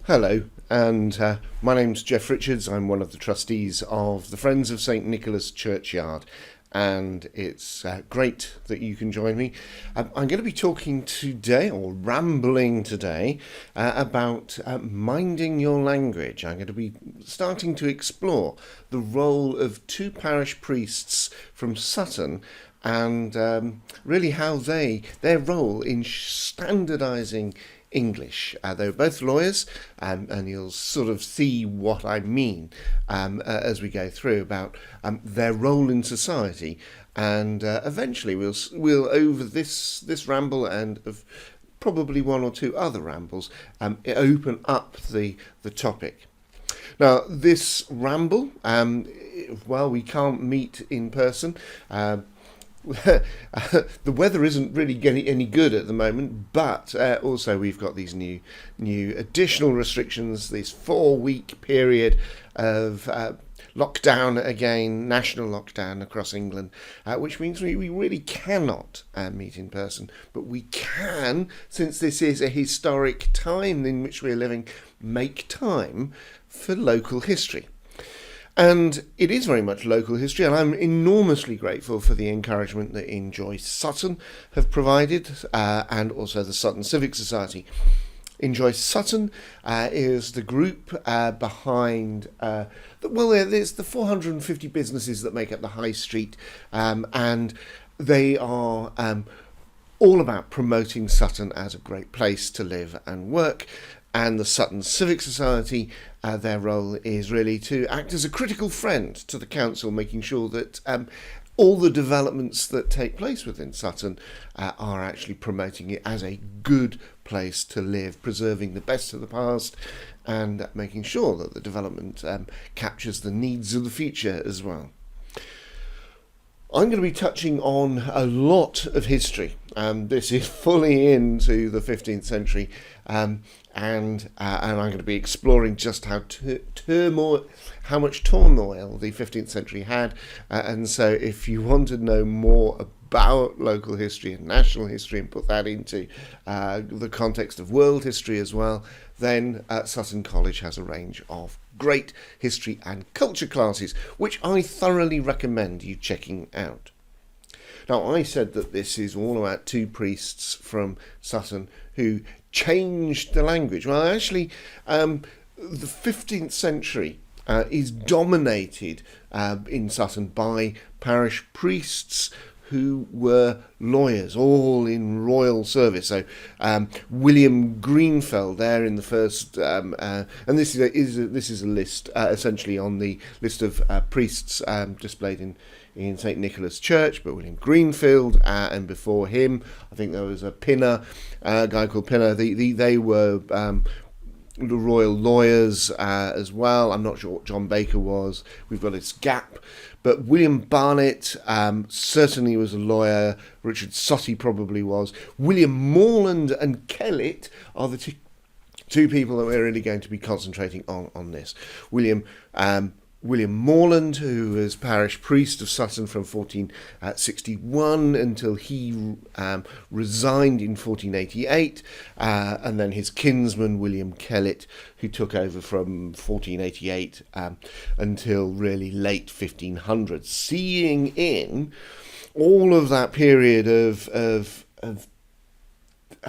Hello, and my name's Jeff Richards. I'm one of the trustees of the Friends of St Nicholas Churchyard, and it's great that you can join me. I'm going to be talking today, or rambling today, about minding your language. I'm going to be starting to explore the role of two parish priests from Sutton and really how their role in standardising English. They were both lawyers, and you'll sort of see what I mean as we go through about their role in society. And eventually, we'll over this ramble and of probably one or two other rambles, open up the topic. Now, this ramble, well, we can't meet in person. The weather isn't really getting any good at the moment, but also we've got these new additional restrictions, this 4-week period of lockdown again, national lockdown across England, which means we really cannot meet in person, but we can, since this is a historic time in which we're living, make time for local history. And it is very much local history, and I'm enormously grateful for the encouragement that Enjoy Sutton have provided, and also the Sutton Civic Society. Enjoy Sutton is the group behind, there's the 450 businesses that make up the High Street, and they are all about promoting Sutton as a great place to live and work. And the Sutton Civic Society, their role is really to act as a critical friend to the council, making sure that all the developments that take place within Sutton are actually promoting it as a good place to live, preserving the best of the past and making sure that the development captures the needs of the future as well. I'm going to be touching on a lot of history. This is fully into the 15th century, and I'm going to be exploring just how much turmoil the 15th century had. And so if you want to know more about local history and national history and put that into the context of world history as well, then Sutton College has a range of great history and culture classes, which I thoroughly recommend you checking out. Now, I said that this is all about two priests from Sutton who changed the language. Well, actually, the 15th century is dominated in Sutton by parish priests who were lawyers, all in royal service. So William Greenfeld there in the first, and this is a list essentially on the list of priests displayed in St Nicholas Church, but William Greenfield, and before him, I think there was a Pinner, a guy called Pinner. They were the royal lawyers as well. I'm not sure what John Baker was. We've got this gap. But William Barnett certainly was a lawyer. Richard Sotty probably was. William Morland and Kellett are the two people that we're really going to be concentrating on this. William Morland, who was parish priest of Sutton from 1461 until he resigned in 1488, and then his kinsman William Kellett, who took over from 1488 until really late 1500s, seeing in all of that period of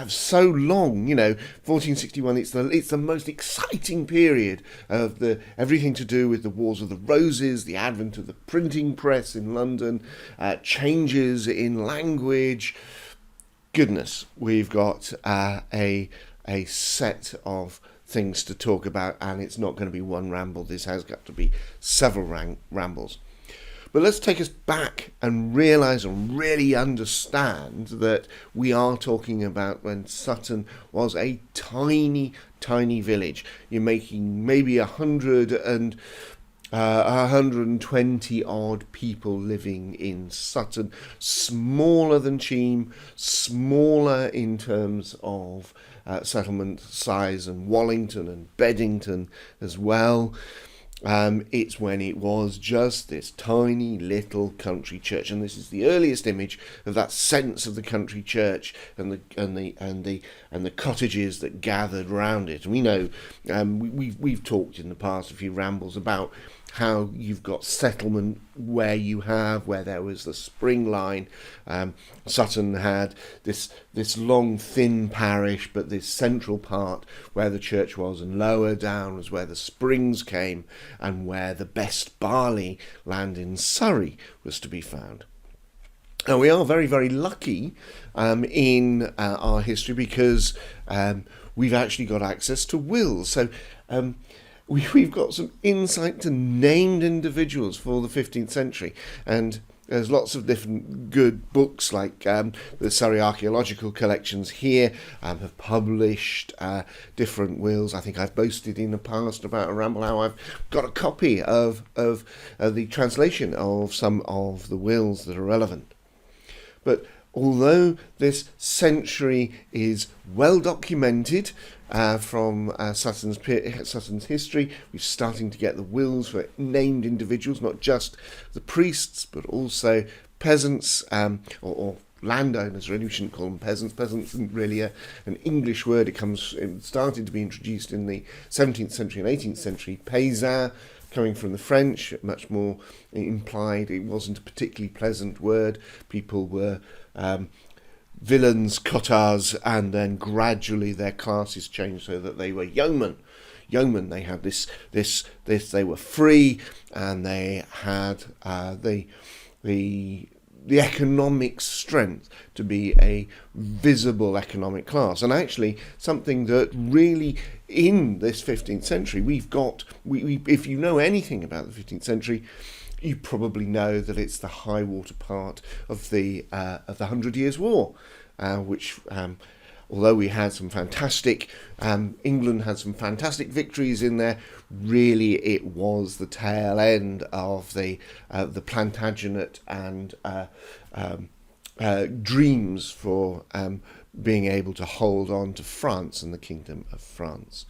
so long, 1461. It's the most exciting period of everything to do with the Wars of the Roses, the advent of the printing press in London, changes in language. Goodness, we've got a set of things to talk about, and it's not going to be one ramble. This has got to be several rambles. But let's take us back and realise and really understand that we are talking about when Sutton was a tiny, tiny village. You're making maybe 120 odd people living in Sutton, smaller than Cheam, smaller in terms of settlement size, and Wallington and Beddington as well. It's when it was just this tiny little country church, and this is the earliest image of that sense of the country church and the cottages that gathered round it. And we know we've talked in the past a few rambles about how you've got settlement where there was the spring line. Sutton had this long thin parish, but this central part where the church was, and lower down was where the springs came and where the best barley land in Surrey was to be found. Now, we are very, very lucky in our history because we've actually got access to wills. So we've got some insight to named individuals for the 15th century, and there's lots of different good books, like the Surrey Archaeological Collections here have published different wills. I think I've boasted in the past about a ramble how I've got a copy of the translation of some of the wills that are relevant. But although this century is well documented from Sutton's history, we're starting to get the wills for named individuals, not just the priests, but also peasants or landowners. Really, we shouldn't call them peasants. Peasants isn't really an English word. It started to be introduced in the 17th century and 18th century. Paysan, coming from the French, much more implied. It wasn't a particularly pleasant word. People were villains, cotards, and then gradually their classes changed so that they were yeomen. They had this. They were free, and they had the economic strength to be a visible economic class. And actually, something that really in this 15th century if you know anything about the 15th century, you probably know that it's the high water part of the 100 Years' War, which, although we had some fantastic, England had some fantastic victories in there, really it was the tail end of the Plantagenet and dreams for being able to hold on to France and the Kingdom of France.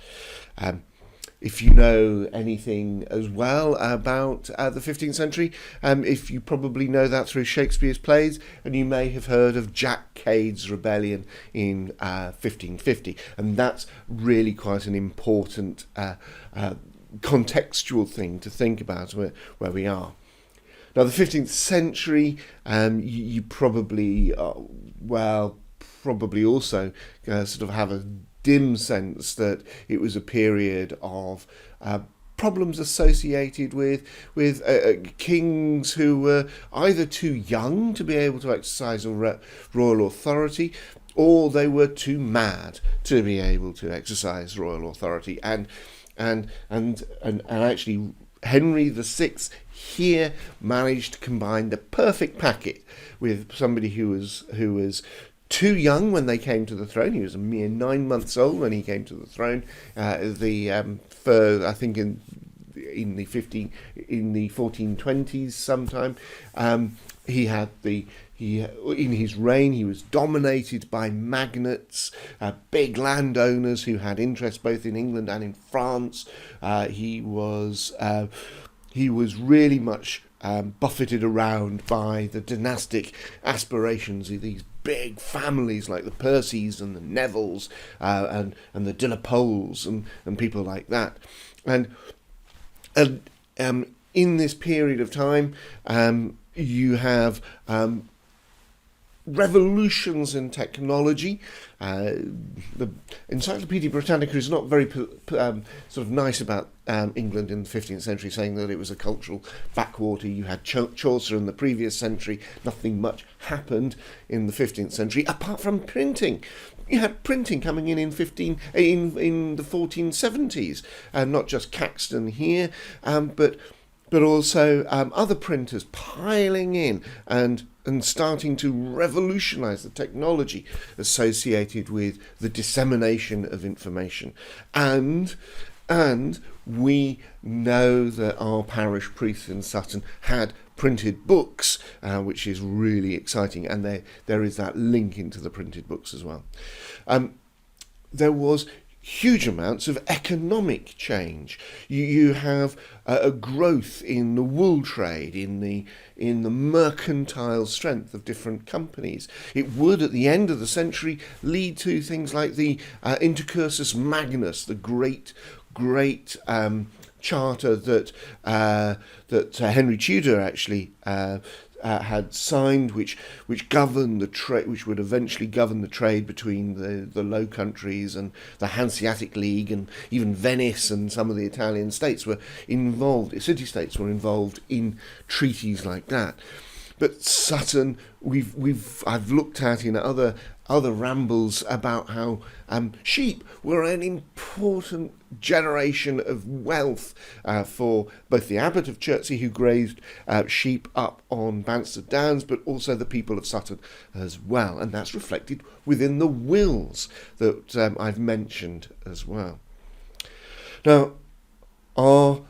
If you know anything as well about the 15th century, if you probably know that through Shakespeare's plays, and you may have heard of Jack Cade's rebellion in 1550, and that's really quite an important contextual thing to think about where we are. Now, the 15th century, you probably, probably also sort of have a dim sense that it was a period of problems associated with kings who were either too young to be able to exercise royal authority, or they were too mad to be able to exercise royal authority. And actually, Henry VI here managed to combine the perfect packet with somebody who was too young when they came to the throne. He was a mere 9 months old when he came to the throne. I think in the 1420s sometime. In his reign, he was dominated by magnates, big landowners who had interests both in England and in France. He was really much buffeted around by the dynastic aspirations of these big families like the Percys and the Nevilles and the De la Poles and people like that. And in this period of time, you have revolutions in technology. The Encyclopaedia Britannica is not very sort of nice about England in the 15th century, saying that it was a cultural backwater. You had Chaucer in the previous century. Nothing much happened in the 15th century apart from printing. You had printing coming in the 1470s, and not just Caxton here, but also other printers piling in and starting to revolutionise the technology associated with the dissemination of information. And we know that our parish priests in Sutton had printed books, which is really exciting, and there is that link into the printed books as well. There was huge amounts of economic change. You have a growth in the wool trade, in the mercantile strength of different companies. It would, at the end of the century, lead to things like the Intercursus Magnus, the great charter that Henry Tudor actually had signed, which governed the trade, which would eventually govern the trade between the Low Countries and the Hanseatic League, and even Venice and some of the Italian states were involved. City-states were involved in treaties like that. But Sutton, I've looked at in other rambles about how sheep were an important generation of wealth for both the abbot of Chertsey, who grazed sheep up on Banstead Downs, but also the people of Sutton as well. And that's reflected within the wills that I've mentioned as well. Now, our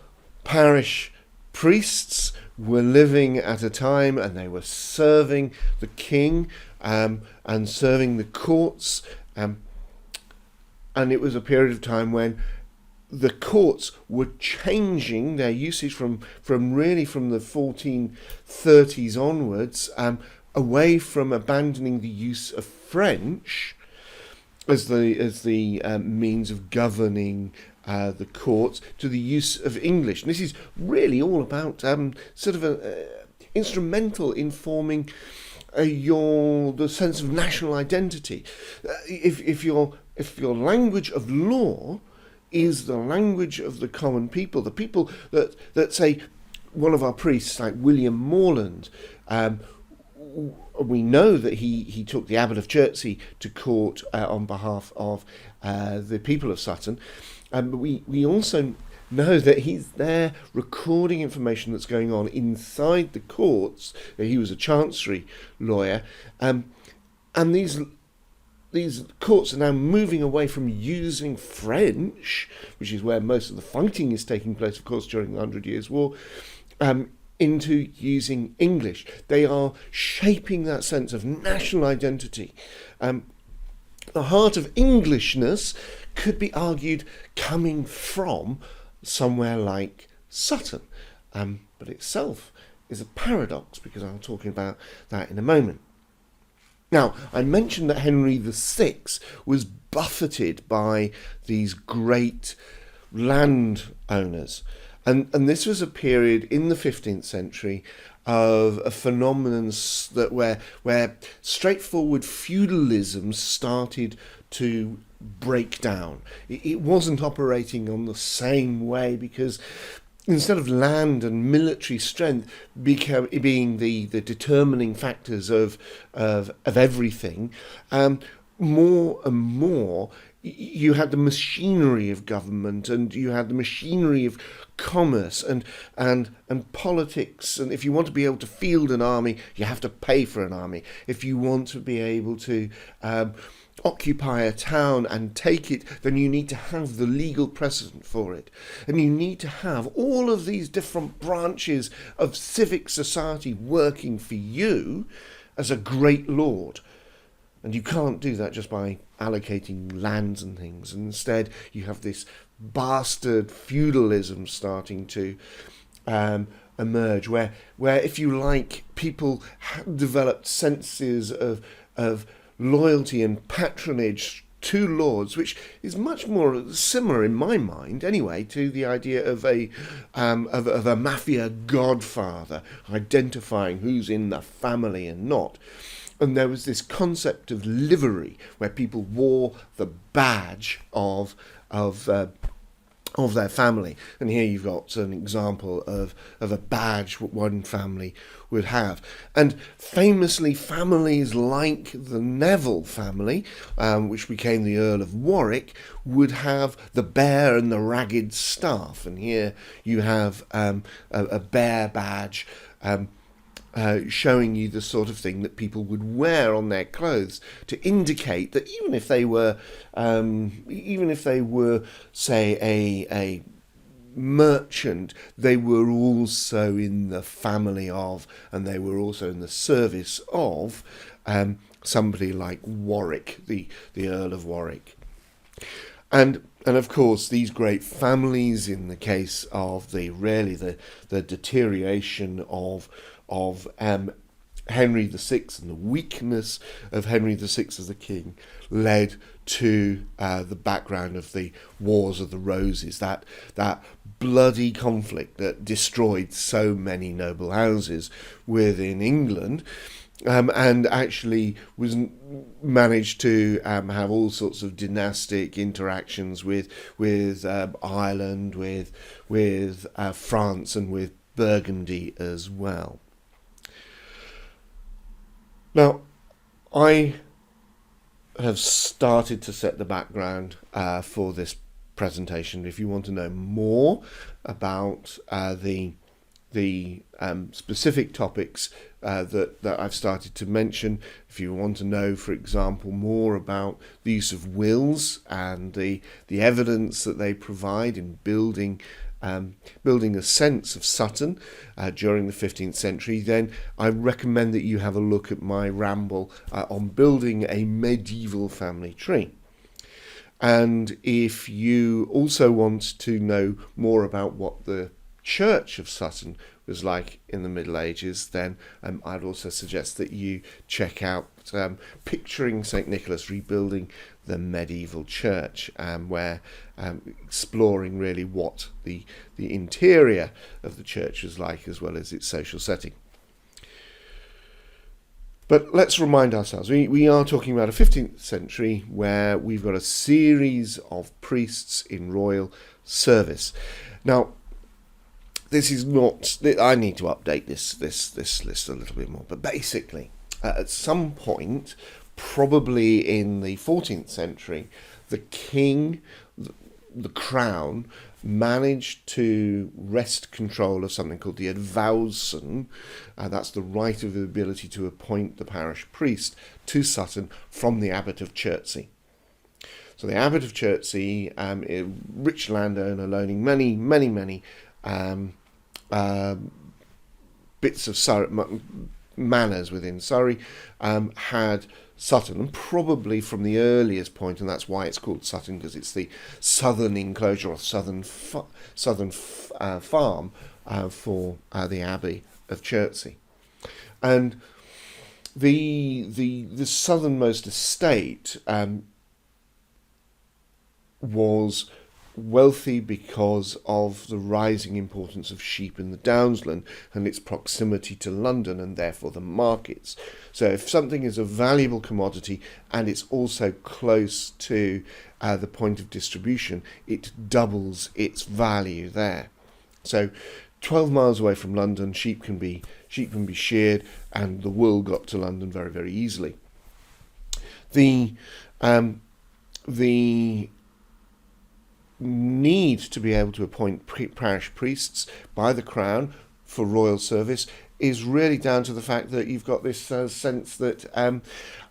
parish priests were living at a time, and they were serving the king and serving the courts, and it was a period of time when the courts were changing their usage from the 1430s onwards, away from abandoning the use of French as the means of governing the courts, to the use of English. And this is really all about instrumental in forming the sense of national identity. If your language of law is the language of the common people, the people that say, one of our priests like William Morland, we know that he took the abbot of Chertsey to court on behalf of the people of Sutton. But we also know that he's there recording information that's going on inside the courts. He was a chancery lawyer, and these courts are now moving away from using French, which is where most of the fighting is taking place, of course, during the 100 Years' War, into using English. They are shaping that sense of national identity. The heart of Englishness could be argued coming from somewhere like Sutton, but itself is a paradox, because I'll talk about that in a moment. Now, I mentioned that Henry VI was buffeted by these great landowners, and this was a period in the 15th century of a phenomenon where straightforward feudalism started to break down. It wasn't operating on the same way, because instead of land and military strength being the determining factors of everything, more and more you had the machinery of government, and you had the machinery of commerce and politics. And if you want to be able to field an army, you have to pay for an army. If you want to be able to occupy a town and take it, then you need to have the legal precedent for it. And you need to have all of these different branches of civic society working for you as a great lord. And you can't do that just by allocating lands and things. And instead, you have this bastard feudalism starting to emerge, where if you like, people developed senses of loyalty and patronage to lords, which is much more similar, in my mind anyway, to the idea of a mafia godfather identifying who's in the family and not. And there was this concept of livery, where people wore the badge of their family. And here you've got an example of a badge one family would have. And famously, families like the Neville family, which became the Earl of Warwick, would have the bear and the ragged staff. And here you have a bear badge, showing you the sort of thing that people would wear on their clothes to indicate that even if they were, say, a merchant, they were also in the family of, and they were also in the service of somebody like Warwick, the Earl of Warwick. And of course, these great families, in the case of the deterioration of Henry VI and the weakness of Henry VI as a king, led to the background of the Wars of the Roses, that bloody conflict that destroyed so many noble houses within England. And actually was managed to have all sorts of dynastic interactions with Ireland, with France, and with Burgundy as well. Now, I have started to set the background for this presentation. If you want to know more about the specific topics that I've started to mention, if you want to know, for example, more about the use of wills and the evidence that they provide in building a sense of Sutton during the 15th century, then I recommend that you have a look at my ramble on building a medieval family tree. And if you also want to know more about what the Church of Sutton was like in the Middle Ages, then I'd also suggest that you check out Picturing St. Nicholas Rebuilding the Medieval Church, where exploring really what the interior of the church was like, as well as its social setting. But let's remind ourselves, we are talking about a 15th century where we've got a series of priests in royal service. Now, this is not, I need to update this list a little bit more, but basically, at some point, probably in the 14th century, the king, the crown, managed to wrest control of something called the advowson. That's the right of the ability to appoint the parish priest to Sutton from the abbot of Chertsey. So the abbot of Chertsey, a rich landowner loaning many bits of Surrey, manors within Surrey, had Sutton, and probably from the earliest point, and that's why it's called Sutton, because it's the southern enclosure or southern farm for the Abbey of Chertsey. And the southernmost estate was wealthy because of the rising importance of sheep in the Downsland and its proximity to London and therefore the markets. So if something is a valuable commodity and it's also close to the point of distribution, it doubles its value there. So 12 miles away from London, sheep can be sheared, and the wool got to London very, very easily. The need to be able to appoint parish priests by the crown for royal service is really down to the fact that you've got this sense that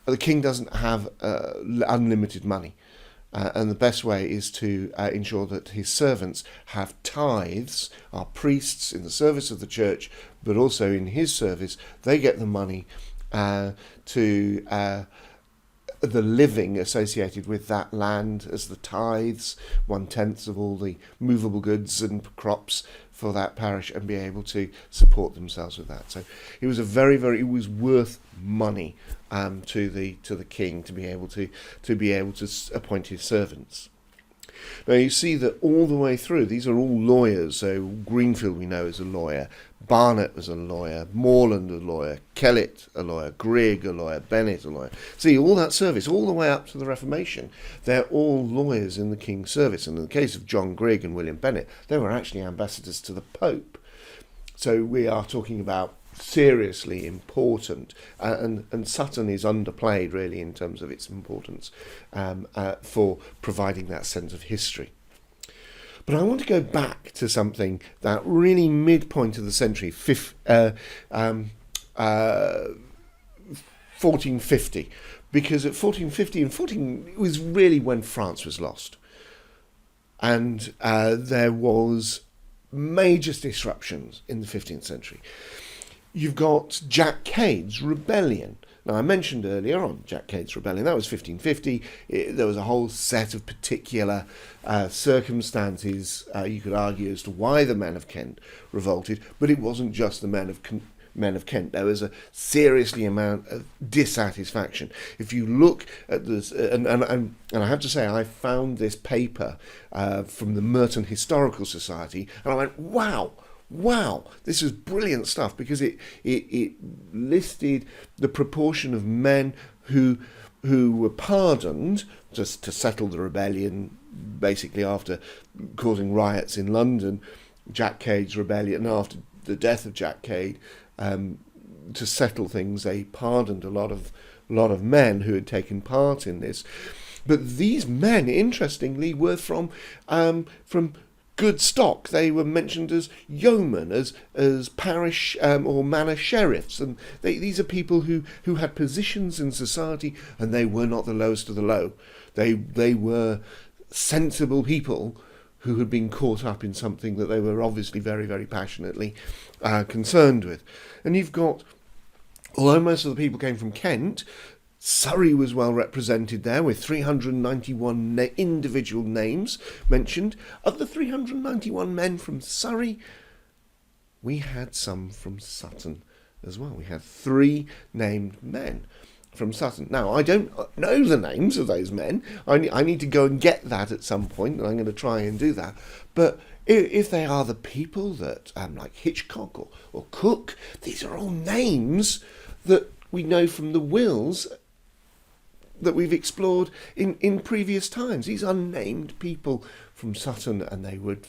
the king doesn't have unlimited money. And the best way is to ensure that his servants have tithes, are priests in the service of the church, but also in his service, they get the money to the living associated with that land as the tithes, 1/10 of all the movable goods and crops for that parish, and be able to support themselves with that. So it was it was worth money to the king to be able to appoint his servants. Now you see that all the way through, these are all lawyers. So Greenfield we know is a lawyer, Barnet was a lawyer, Morland a lawyer, Kellett a lawyer, Grigg a lawyer, Bennett a lawyer. See, all that service, all the way up to the Reformation, they're all lawyers in the king's service. And in the case of John Grigg and William Bennett, they were actually ambassadors to the Pope. So we are talking about seriously important, and Sutton is underplayed really in terms of its importance for providing that sense of history. But I want to go back to something that really midpoint of the century, 1450, because at 1450 it was really when France was lost, and there was major disruptions in the 15th century. You've got Jack Cade's rebellion. Now, I mentioned earlier on Jack Cade's rebellion, that was 1550. There was a whole set of particular circumstances, you could argue, as to why the men of Kent revolted, but it wasn't just the men of Kent. There was a seriously amount of dissatisfaction. If you look at this, and I have to say, I found this paper from the Merton Historical Society, and I went, wow, this is brilliant stuff, because it listed the proportion of men who were pardoned just to settle the rebellion, basically after causing riots in London, Jack Cade's rebellion, after the death of Jack Cade. To settle things, they pardoned a lot of men who had taken part in this. But these men, interestingly, were from good stock. They were mentioned as yeomen, as parish or manor sheriffs, and these are people who had positions in society, and they were not the lowest of the low. They were sensible people who had been caught up in something that they were obviously very, very passionately concerned with. And you've got, although most of the people came from Kent, Surrey was well represented there, with 391 individual names mentioned. Of the 391 men from Surrey, we had some from Sutton as well. We had 3 named men from Sutton. Now, I don't know the names of those men. I need to go and get that at some point, and I'm going to try and do that. But if they are the people that, like Hitchcock or Cook, these are all names that we know from the wills that we've explored in previous times. These are named people from Sutton, and they would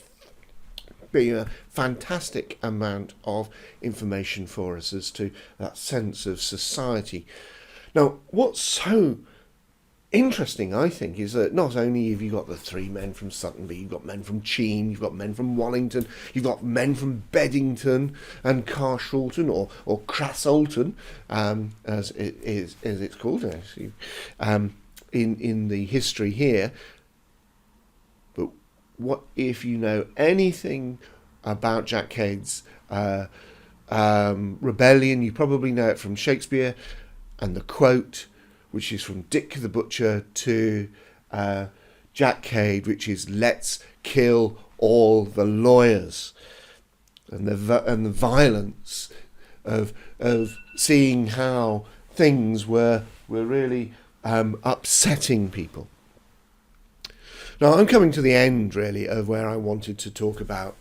be a fantastic amount of information for us as to that sense of society. Now, what's so interesting, I think, is that not only have you got the 3 men from Sutton, but you've got men from Cheam, you've got men from Wallington, you've got men from Beddington and Carshalton, or Crassalton, as it's called actually, in the history here. But what if you know anything about Jack Cade's rebellion? You probably know it from Shakespeare, and the quote, which is from Dick the Butcher to Jack Cade, which is "Let's kill all the lawyers," and the violence of seeing how things were really upsetting people. Now, I'm coming to the end, really, of where I wanted to talk about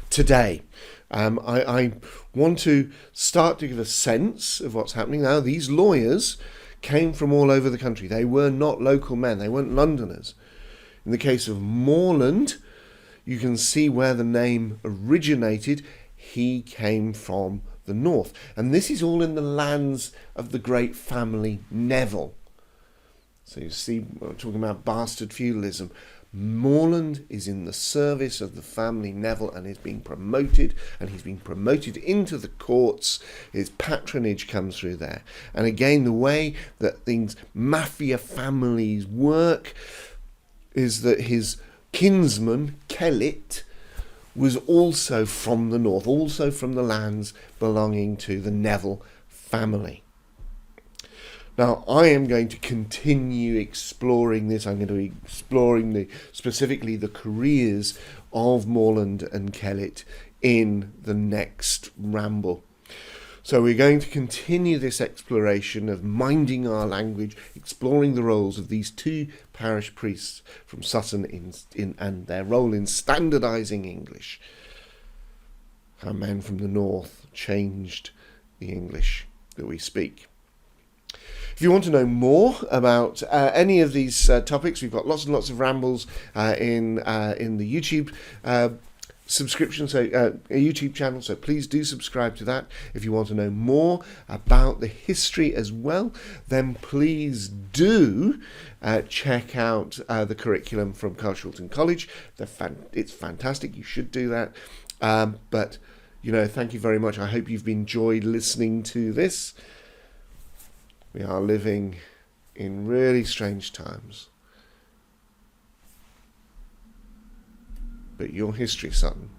today. I want to start to give a sense of what's happening now. These lawyers came from all over the country. They were not local men. They weren't Londoners. In the case of Morland, you can see where the name originated. He came from the north. And this is all in the lands of the great family Neville. So you see, we're talking about bastard feudalism. Morland is in the service of the family Neville and is being promoted, and he's being promoted into the courts. His patronage comes through there. And again, the way that things, mafia families work, is that his kinsman, Kellet, was also from the north, also from the lands belonging to the Neville family. Now, I am going to continue exploring this. I'm going to be exploring specifically the careers of Morland and Kellet in the next ramble. So we're going to continue this exploration of minding our language, exploring the roles of these 2 parish priests from Sutton and their role in standardising English. How men from the north changed the English that we speak. If you want to know more about any of these topics, we've got lots and lots of rambles in the YouTube subscription, so a YouTube channel. So please do subscribe to that. If you want to know more about the history as well, then please do check out the curriculum from Carshalton College. It's fantastic. You should do that. But thank you very much. I hope you've enjoyed listening to this. We are living in really strange times. But your history, son,